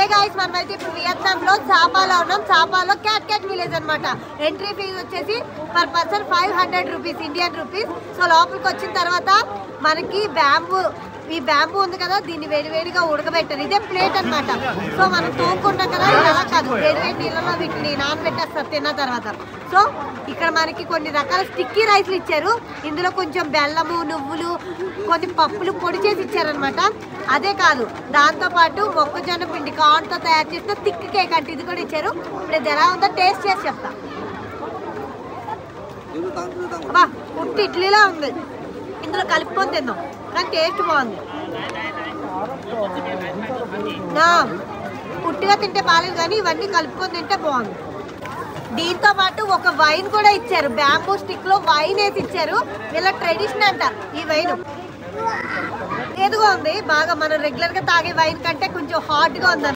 ఏ guys మనమైతే ఇప్పుడు వియత్నాంలో చాపాలో ఉన్నాం. చాపాలో క్యాట్ విలేజ్ అనమాట. ఎంట్రీ ఫీజు వచ్చేసి per person 500 rupees Indian rupees. So లోపలికి వచ్చిన తర్వాత మనకి ఈ బ్యాంబూ ఉంది కదా, దీన్ని వేడివేడిగా ఉడకబెట్టారు. ఇదే ప్లేట్ అనమాట. సో మనం తోముకుంటాం కదా, ఇది అలా కాదు, వేడివేడి నీళ్ళలో వీటిని నానబెట్టేస్తారు తిన్న తర్వాత. సో ఇక్కడ మనకి కొన్ని రకాల స్టిక్కీ రైస్లు ఇచ్చారు. ఇందులో కొంచెం బెల్లము, నువ్వులు, కొన్ని పప్పులు పొడి చేసి ఇచ్చారనమాట. అదే కాదు, దాంతోపాటు మొక్కజొన్న పిండి కార్న్తో తయారు చేసిన థిక్ కేక్ అంటే ఇది కూడా ఇచ్చారు. ఇప్పుడు ఇది ఎలా ఉందో టేస్ట్ చేసి చెప్తా. అబ్బా, పుట్టి ఇడ్లీలా ఉంది. ఇందులో కలుపుకొని తిందాం, కానీ టేస్ట్ బాగుంది. పుట్టిగా తింటే బాగాలేదు, కానీ ఇవన్నీ కలుపుకొని తింటే బాగుంది. దీంతో పాటు ఒక వైన్ కూడా ఇచ్చారు. బ్యాంబూ స్టిక్ లో వైన్ వేసి ఇచ్చారు. వీళ్ళ ట్రెడిషన్ అంట ఈ వైన్. ఏదిగా ఉంది, బాగా మనం రెగ్యులర్ గా తాగే వైన్ కంటే కొంచెం హాట్ గా ఉంది.